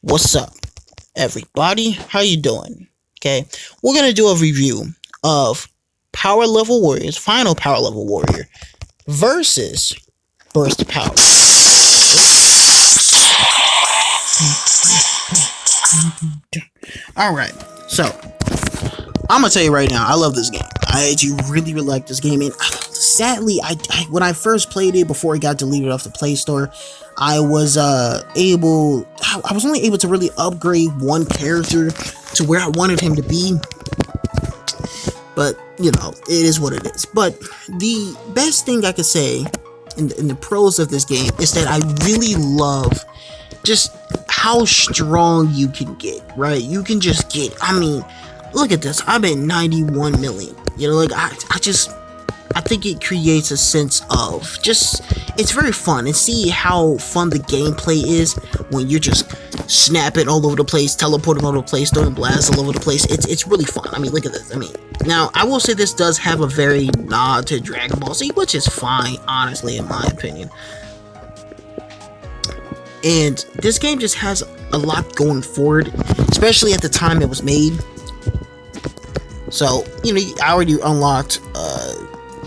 What's up, everybody? How you doing? Okay, we're gonna do a review of Power Level Warriors, Final Power Level Warrior versus Burst Power. All right, so I'm gonna tell you right now, I love this game. I actually really like this game, and sadly, I when I first played it before it got deleted off the Play Store, I was I was only able to really upgrade one character to where I wanted him to be. But you know, it is what it is. But the best thing I could say in the pros of this game is that I really love just how strong you can get, right? You can just get, I mean, look at this. I'm at 91 million. You know, like I think it creates a sense of just, it's very fun, and see how fun the gameplay is when you're just snapping all over the place, teleporting all over the place, throwing blasts all over the place. It's really fun. I mean, look at this. I mean, now I will say this does have a very nod to Dragon Ball Z, which is fine, honestly, in my opinion. And this game just has a lot going forward, especially at the time it was made. So, you know, I already unlocked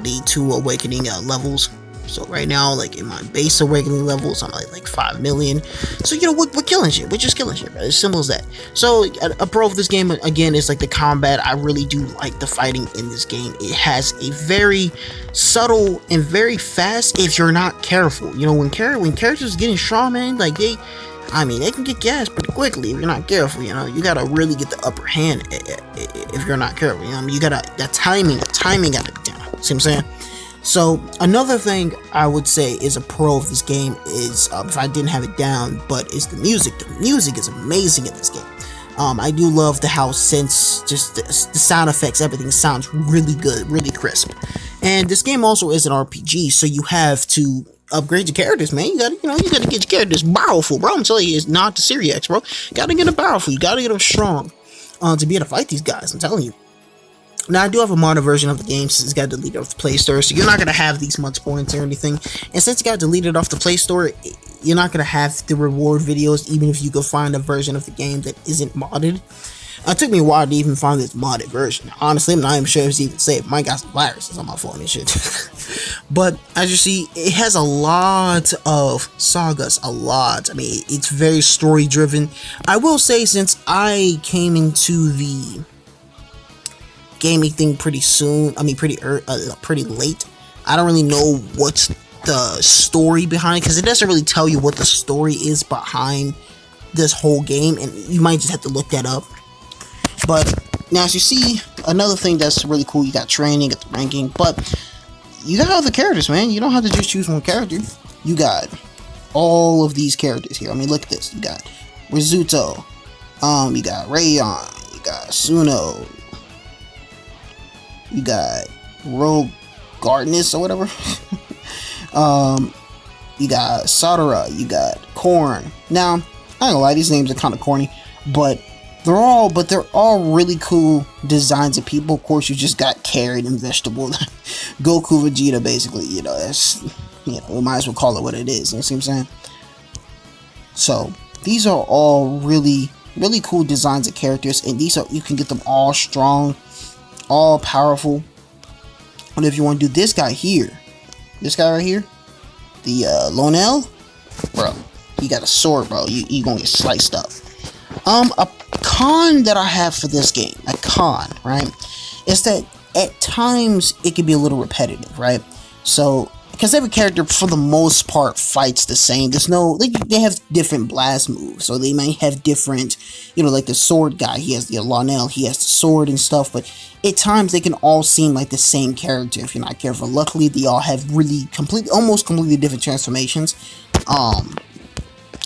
the 2 awakening levels. So right now, like in my base awakening levels, I'm like 5 million. So, you know, we're killing shit. We're just killing shit, bro. As simple as that. So a pro of this game, again, is like the combat. I really do like the fighting in this game. It has a very subtle and very fast if you're not careful. You know, when characters getting strong, man, like they can get gas pretty quickly if you're not careful. You know, you gotta really get the upper hand if you're not careful. You know, I mean, you gotta, the timing gotta be down. See what I'm saying? So another thing I would say is a pro of this game is, if I didn't have it down, but is the music. The music is amazing in this game. I do love the house, since just the sound effects, everything sounds really good, really crisp. And this game also is an RPG, so you have to upgrade your characters, man. You gotta get your characters powerful, bro. I'm telling you, it's not the Series X, bro. Gotta get them powerful. You gotta get them strong to be able to fight these guys. I'm telling you. Now, I do have a modern version of the game since it got deleted off the Play Store, so you're not going to have these much points or anything. And since it got deleted off the Play Store, you're not going to have the reward videos, even if you go find a version of the game that isn't modded. It took me a while to even find this modded version. Honestly, I'm not even sure if it's even safe. Mine got some viruses on my phone and shit. But as you see, it has a lot of sagas, a lot. I mean, it's very story driven. I will say, since I came into the gaming thing pretty soon, pretty late, I don't really know what's the story behind it, because it doesn't really tell you what the story is behind this whole game, and you might just have to look that up. But now, as you see, another thing that's really cool, you got training, got the ranking, but you got other characters, man. You don't have to just choose one character. You got all of these characters here. I mean, look at this. You got Rizzuto, you got Rayon, you got Suno, you got Rogue Gardenus or whatever. You got Sadara, you got Korn. Now, I ain't gonna lie, these names are kind of corny, but they're all really cool designs of people. Of course, you just got carrot and vegetable. Goku, Vegeta, basically. You know, that's, you know, we might as well call it what it is. You know what I'm saying? So these are all really, really cool designs of characters, and you can get them all strong, all powerful. And if you want to do this guy here, this guy right here, the Lonel, bro, he got a sword, bro. You gonna get sliced up. A con that I have for this game, right, is that at times it can be a little repetitive, right? So, because every character for the most part fights the same. There's no, like, they have different blast moves, so they might have different, you know, like the sword guy, he has the Lonel, he has the sword and stuff, but at times they can all seem like the same character if you're not careful. Luckily, they all have really almost completely different transformations.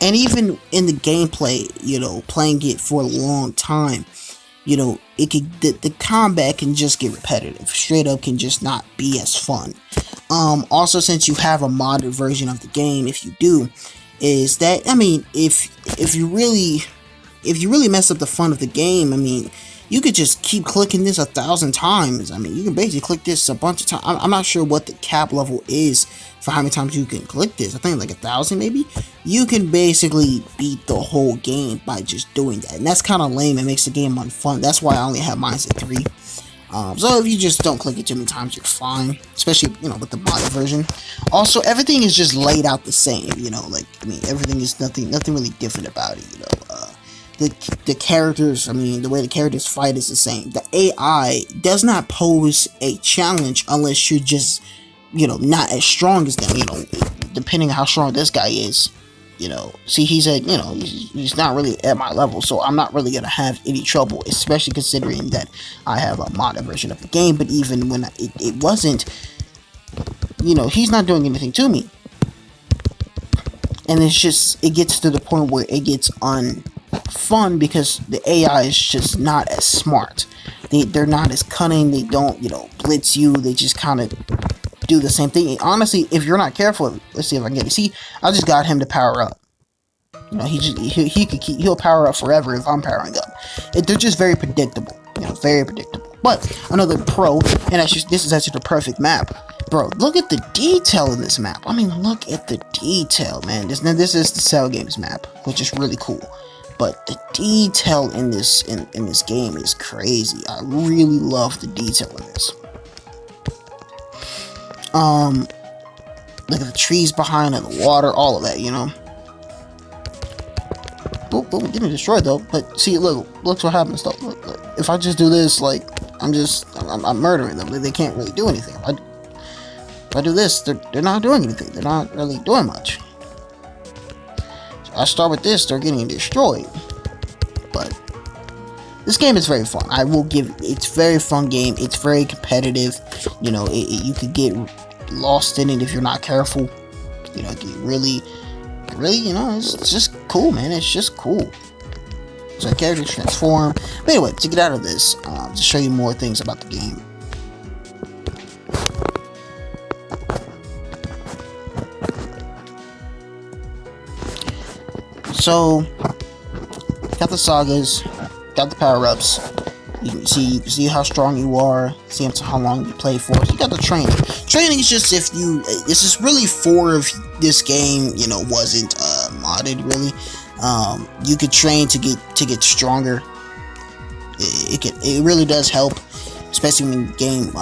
And even in the gameplay, you know, playing it for a long time, you know, the combat can just get repetitive. Straight up can just not be as fun. Also, since you have a modded version of the game, if you do, is that, I mean, if you really mess up the fun of the game, I mean, you could just keep clicking this 1,000 times. I mean, you can basically click this a bunch of times. I'm not sure what the cap level is for how many times you can click this. I think like 1,000 maybe. You can basically beat the whole game by just doing that, and that's kind of lame. It makes the game unfun. That's why I only have mine at 3. So if you just don't click it too many times, you're fine, especially, you know, with the modded version. Also, everything is just laid out the same, you know, like, I mean, everything is nothing really different about it, you know. The characters, I mean, the way the characters fight is the same. The AI does not pose a challenge unless you're just, you know, not as strong as them, you know, depending on how strong this guy is. You know, see, he's at, you know, he's not really at my level, so I'm not really gonna have any trouble, especially considering that I have a modded version of the game. But even when it wasn't, you know, he's not doing anything to me, and it's just, it gets to the point where it gets unfun because the AI is just not as smart. They're not as cunning. They don't, you know, blitz you. They just kind of do the same thing. Honestly, if you're not careful, let's see if I can get it. See, I just got him to power up. You know, he'll power up forever if I'm powering up. They're just very predictable. You know, very predictable. But another pro, and this is actually the perfect map, bro. Look at the detail in this map. I mean, look at the detail, man. This is the Cell Games map, which is really cool. But the detail in this game is crazy. I really love the detail in this. Look at the trees behind and the water, all of that, you know. Boop, boop, getting destroyed though. But see, look what happens though. Look. If I just do this, like, I'm murdering them. They can't really do anything. If I do this, they're not doing anything. They're not really doing much. So I start with this, they're getting destroyed. But this game is very fun. I will give it's a very fun game. It's very competitive. You know, you could get lost in it if you're not careful. You know, you really, you know, it's just cool, man. It's just cool. So characters transform. But anyway, to get out of this, to show you more things about the game. So, got the sagas, got the power-ups. You can see how strong you are, see how long you play for. So you got the training. Training is just if you, this is really for if this game, you know, wasn't modded really. You could train to get stronger. It really does help, especially when the game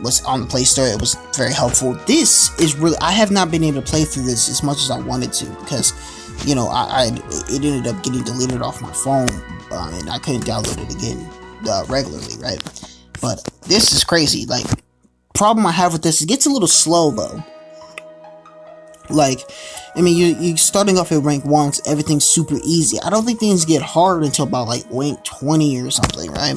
was on the Play Store. It was very helpful. This is really, I have not been able to play through this as much as I wanted to because, you know, it ended up getting deleted off my phone, and I couldn't download it again regularly, right? But this is crazy. Like, problem I have with this, it gets a little slow though. Like, I mean, you starting off at rank 1, so everything's super easy. I don't think things get hard until about like rank 20 or something, right?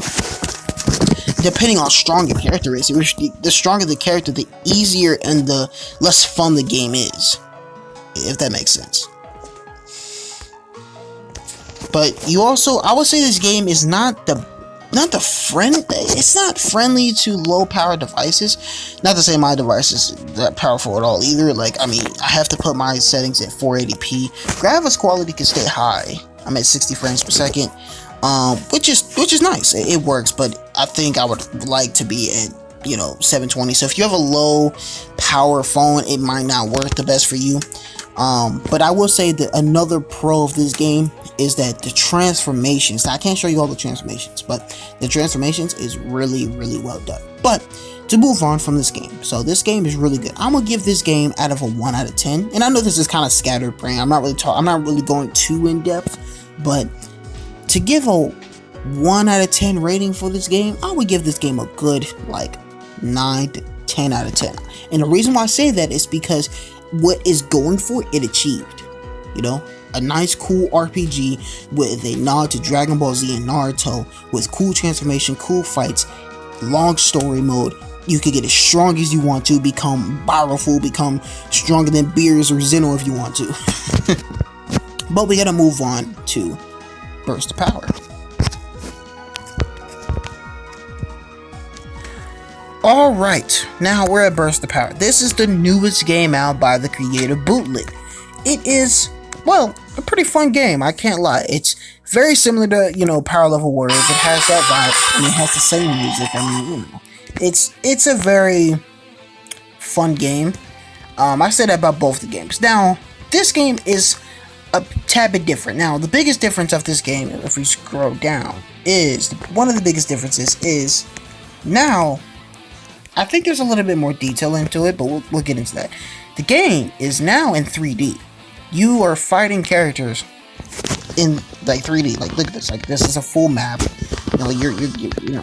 Depending on how strong your character is. The stronger the character, the easier and the less fun the game is, if that makes sense. But you also, I would say this game is it's not friendly to low power devices. Not to say my device is that powerful at all either. Like, I mean, I have to put my settings at 480p. Graphics quality can stay high. I'm at 60 frames per second, which is nice. It works, but I think I would like to be at, you know, 720. So if you have a low power phone, it might not work the best for you. But I will say that another pro of this game is that the transformations, now I can't show you all the transformations, but the transformations is really, really well done. But to move on from this game, so this game is really good. I'm gonna give this game out of a 1 out of 10, and I know this is kind of scattered brain. I'm not really going too in depth, but to give a 1 out of 10 rating for this game, I would give this game a good like 9 to 10 out of 10. And the reason why I say that is because what is going for it achieved. You know, a nice cool RPG with a nod to Dragon Ball Z and Naruto, with cool transformation, cool fights, long story mode. You could get as strong as you want to, become powerful, become stronger than Beerus or Zeno if you want to. But we gotta move on to Burst of Power. Alright, now we're at Burst of Power. This is the newest game out by the creator Bootlit. It is, well, a pretty fun game. I can't lie. It's very similar to, you know, Power Level Warriors. It has that vibe, and it has the same music. I mean, you know, it's a very fun game. I said that about both the games. Now, this game is a tad bit different. Now, the biggest difference of this game, if we scroll down, is one of the biggest differences is now. I think there's a little bit more detail into it, but we'll get into that. The game is now in 3D. You are fighting characters in like 3D. Like, look at this. Like, this is a full map. You know, you get your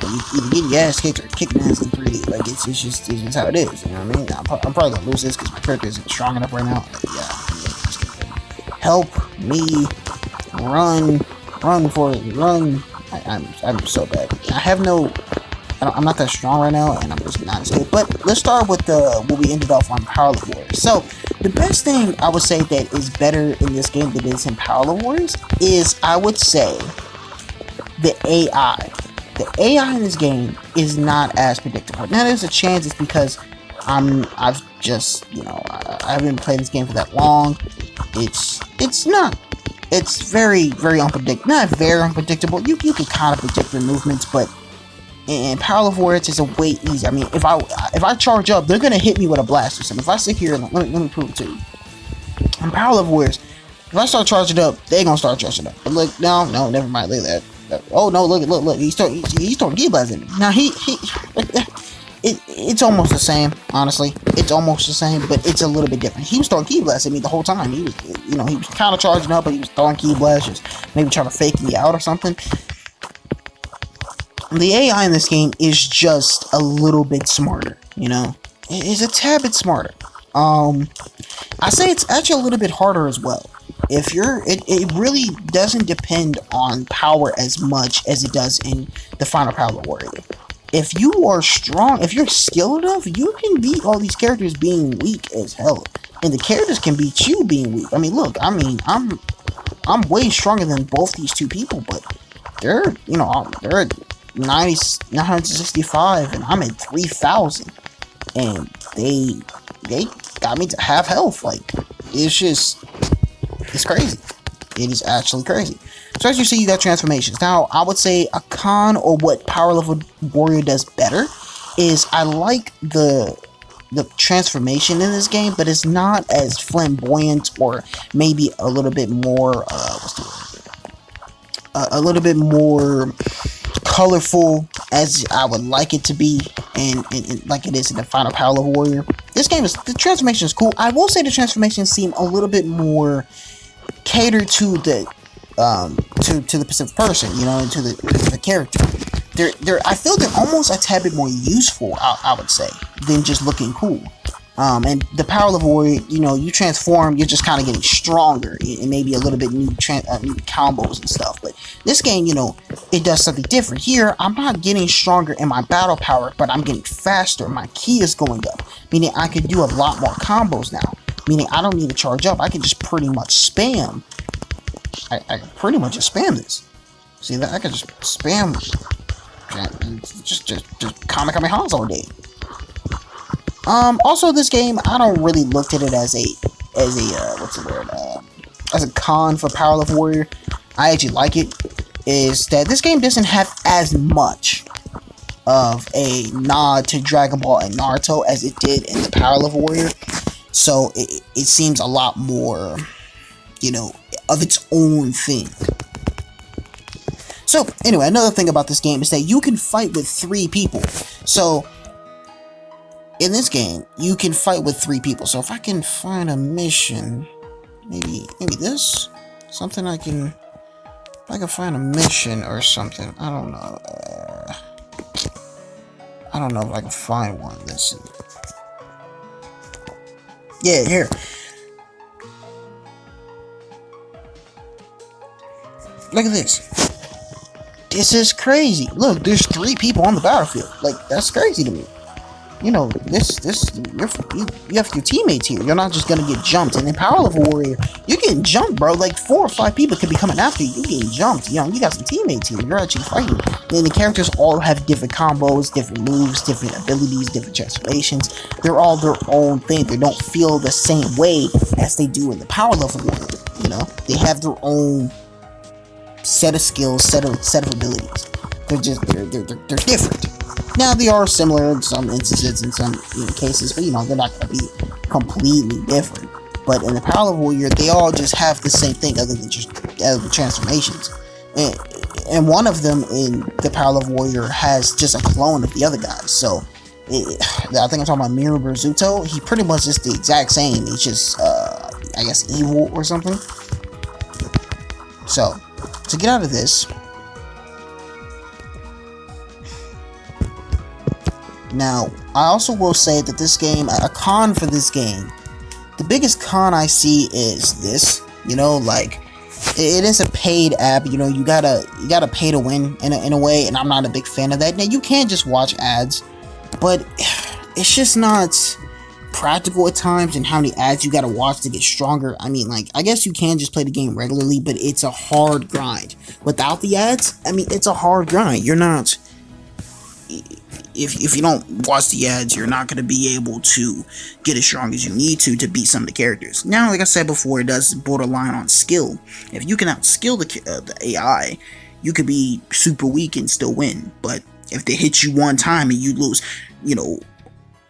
ass kicked or kicking ass in 3D. Like, it's just how it is. You know what I mean? I'm probably gonna lose this because my character isn't strong enough right now. Yeah. Help me run for it. Run. I'm so bad. I'm not that strong right now, and I'm just not as good. But let's start with what we ended off on Power Level Warriors. So, the best thing I would say that is better in this game than it is in Power Level Warriors is, I would say, the AI. The AI in this game is not as predictable. Now, there's a chance it's because I've just, you know, I haven't played this game for that long. It's not. It's very, very unpredictable. Not very unpredictable. You can kind of predict their movements, but in Power Level Warriors, it's a way easier. I mean, if I charge up, they're gonna hit me with a blast or something. If I sit here and let me prove it to you. In Power Level Warriors, if I start charging up, they're gonna start charging up. But look, no, never mind. Look at that. Oh no, look. He's throwing Ki Blast at me. Now it's almost the same. Honestly, it's almost the same, but it's a little bit different. He was throwing Ki Blast at me the whole time. He was kind of charging up, but he was throwing Ki Blast, just maybe trying to fake me out or something. The AI in this game is just a little bit smarter, you know? It is a tad bit smarter. I say it's actually a little bit harder as well. It really doesn't depend on power as much as it does in the final Power Level Warrior. If you are strong, if you're skilled enough, you can beat all these characters being weak as hell. And the characters can beat you being weak. I mean, look, I'm way stronger than both these two people, but they're at 965 and I'm at 3,000, and they got me to half health. Like, it's crazy. It is actually crazy. So as you see, you got transformations. Now, I would say a con, or what Power Level Warrior does better, is I like the transformation in this game, but it's not as flamboyant, or maybe a little bit more a little bit more colorful as I would like it to be, and like it is in the final Power Level Warrior. The transformation is cool. I will say the transformations seem a little bit more catered to the to the specific person, you know, and to the character. I feel they're almost a tad bit more useful, I would say, than just looking cool. And the Power Level Warrior, you know, you transform, you're just kind of getting stronger, and maybe a little bit new combos and stuff. But this game, you know, it does something different. Here, I'm not getting stronger in my battle power, but I'm getting faster. My ki is going up, meaning I can do a lot more combos now. Meaning I don't need to charge up. I can just pretty much spam. I can pretty much just spam this. See that? I can just spam, just Kamehamehas all day. Also, this game, I don't really look at it as a con for Power Level Warrior. I actually like it. Is that this game doesn't have as much of a nod to Dragon Ball and Naruto as it did in the Power Level Warrior. So it seems a lot more, you know, of its own thing. So anyway, another thing about this game is that you can fight with 3 people. So in this game, you can fight with 3 people. So if I can find a mission, maybe this, something I can find a mission or something. I don't know. I don't know if I can find one. Let's see. Yeah, here. Look at this. This is crazy. Look, there's 3 people on the battlefield. Like, that's crazy to me. You know, you have your teammates here. You're not just gonna get jumped. And in Power Level Warrior, you're getting jumped, bro. Like 4 or 5 people could be coming after you. You're getting jumped. You know, you got some teammates here. You're actually fighting. And the characters all have different combos, different moves, different abilities, different transformations. They're all their own thing. They don't feel the same way as they do in the Power Level Warrior. You know, they have their own set of skills, set of abilities. They're different. Now they are similar in some instances, in some cases, but they're not going to be completely different. But in the Power Level Warrior, they all just have the same thing, other than the transformations. And one of them in the Power Level Warrior has just a clone of the other guys. So I think I'm talking about Miru Berzuto. He pretty much is the exact same. He's just I guess evil or something. So to get out of this, now I also will say that this game, a con for this game, the biggest con I see is this. Like, it is a paid app. You gotta pay to win in a way, and I'm not a big fan of that. Now you can't just watch ads, but it's just not practical at times, and how many ads you gotta watch to get stronger. I mean, like, I guess you can just play the game regularly, but it's a hard grind. Without the ads, I mean, it's a hard grind. You're not, if you don't watch the ads, you're not going to be able to get as strong as you need to beat some of the characters. Now, like I said before, it does borderline on skill. If you can outskill the AI, you could be super weak and still win. But if they hit you one time and you lose,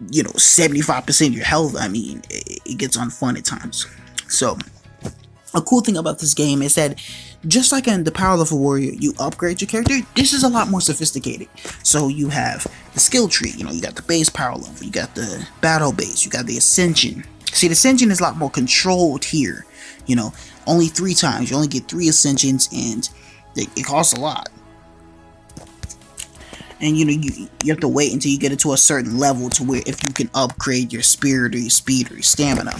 75% of your health, I mean, it gets unfun at times. So, a cool thing about this game is that, just like in the Power Level Warrior, you upgrade your character. This is a lot more sophisticated. So you have the skill tree. You got the base power level. You got the battle base. You got the ascension. See, the ascension is a lot more controlled here. Only 3 times. You only get 3 ascensions, and it costs a lot. And you have to wait until you get it to a certain level to where if you can upgrade your spirit or your speed or your stamina.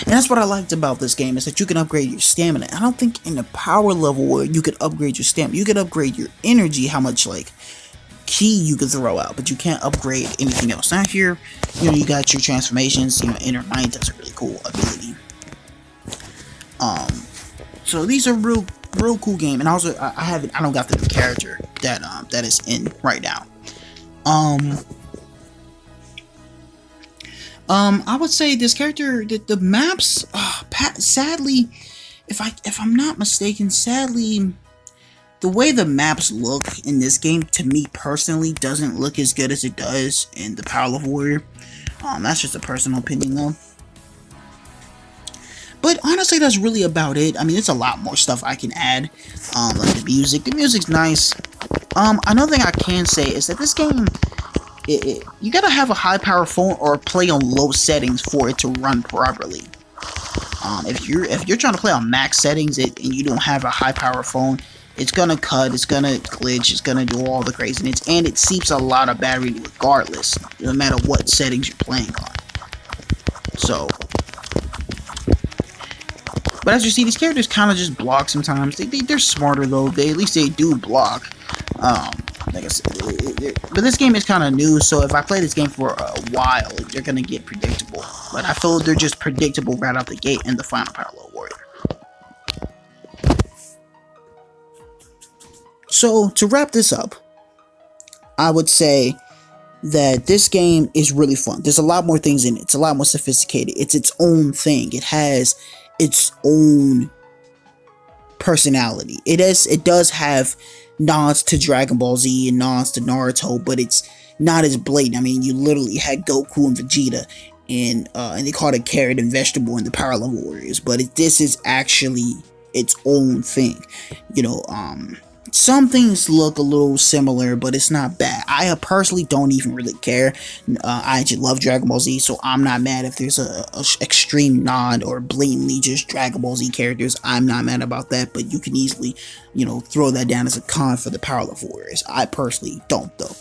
And that's what I liked about this game, is that you can upgrade your stamina. I don't think in the Power Level where you could upgrade your stamina. You could upgrade your energy, how much like ki you could throw out, but you can't upgrade anything else. Now here, you got your transformations. Inner Knight, that's a really cool ability. So these are real cool game. And also I don't got the new character that is in right now. I would say this character, the maps, sadly, if I'm not mistaken, sadly, the way the maps look in this game, to me personally, doesn't look as good as it does in the Power Level Warrior. That's just a personal opinion, though. But honestly, that's really about it. I mean, there's a lot more stuff I can add, like the music. The music's nice. Another thing I can say is that this game, you gotta have a high power phone or play on low settings for it to run properly. If you're trying to play on max settings and you don't have a high power phone, it's gonna cut, it's gonna glitch, it's gonna do all the craziness, and it seeps a lot of battery regardless, no matter what settings you're playing on. So, but as you see, these characters kind of just block sometimes. They're smarter though. At least they do block. Like I said, but this game is kind of new, so if I play this game for a while, they're gonna get predictable. But I feel they're just predictable right out the gate in the final Power Level Warrior. So to wrap this up, I would say that this game is really fun. There's a lot more things in it. It's a lot more sophisticated. It's its own thing. It has its own personality. It does have nods to Dragon Ball Z and nods to Naruto, but it's not as blatant. I mean, you literally had Goku and Vegeta, and they called it carrot and vegetable in the Power Level Warriors, but this is actually its own thing. Some things look a little similar, but it's not bad. I personally don't even really care. I just love Dragon Ball Z, so I'm not mad if there's a extreme nod or blatantly just Dragon Ball Z characters. I'm not mad about that, but you can easily, throw that down as a con for the Power Level Warriors. I personally don't, though.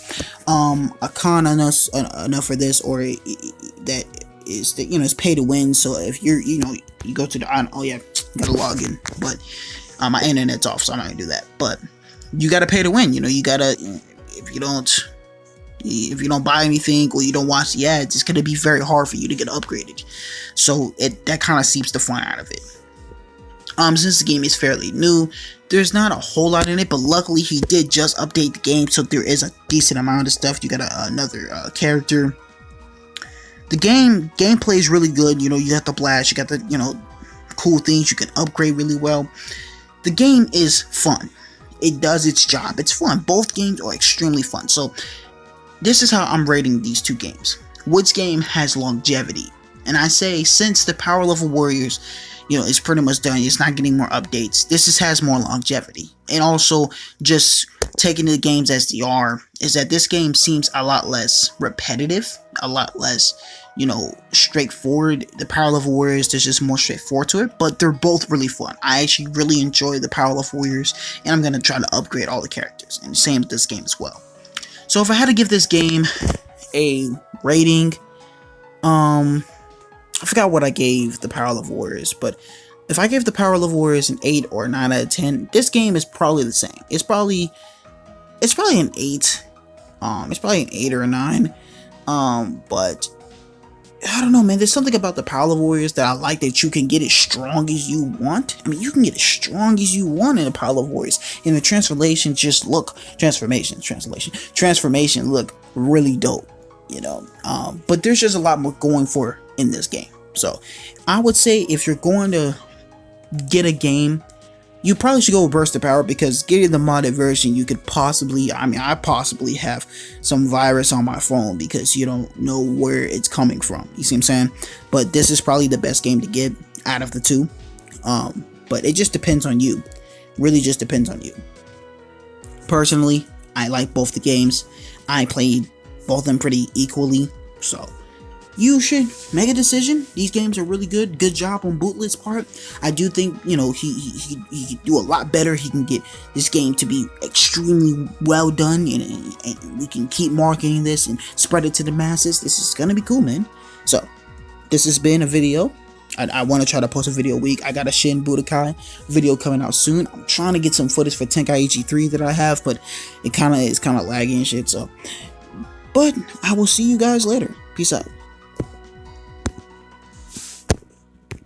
A con enough for this, or that is that it's pay to win. So if you go to the gotta log in, but my internet's off, so I'm not gonna do that. But you gotta pay to win. You gotta, if you don't buy anything or you don't watch the ads, it's gonna be very hard for you to get upgraded. So that kind of seeps the fun out of it. Since the game is fairly new, there's not a whole lot in it, but luckily he did just update the game, so there is a decent amount of stuff. You got another character. The gameplay is really good. You got the blast, you got the cool things. You can upgrade really well. The game is fun. It does its job. It's fun. Both games are extremely fun. So this is how I'm rating these two games. Which game has longevity? And I say, since the Power Level Warriors, is pretty much done, it's not getting more updates, this has more longevity. And also, just taking the games as they are, is that this game seems a lot less repetitive, a lot less, straightforward. The Power Level Warriors, there's just more straightforward to it, but they're both really fun. I actually really enjoy the Power Level Warriors, and I'm going to try to upgrade all the characters, and same with this game as well. So if I had to give this game a rating, I forgot what I gave the Power Level Warriors, but if I give the Power Level Warriors an 8 or a 9 out of 10, this game is probably the same. It's probably an 8. It's probably an 8 or a 9. But I don't know, man. There's something about the Power Level Warriors that I like, that you can get as strong as you want. I mean, you can get as strong as you want in the Power Level Warriors. And the transformation look really dope, but there's just a lot more going for in this game. So I would say, if you're going to get a game, you probably should go with Burst of Power, because getting the modded version, you could possibly, I possibly have some virus on my phone because you don't know where it's coming from. You see what I'm saying? But this is probably the best game to get out of the two. But it just depends on you. Really just depends on you. Personally, I like both the games. I played both of them pretty equally. So you should make a decision. These games are really good. Good job on Bootlet's part. I do think, he can do a lot better. He can get this game to be extremely well done, and we can keep marketing this and spread it to the masses. This is gonna be cool, man. So this has been a video. I want to try to post a video a week. I got a Shin Budokai video coming out soon. I'm trying to get some footage for Tenkaichi 3 that I have, but it's kind of laggy and shit. So, but I will see you guys later. Peace out.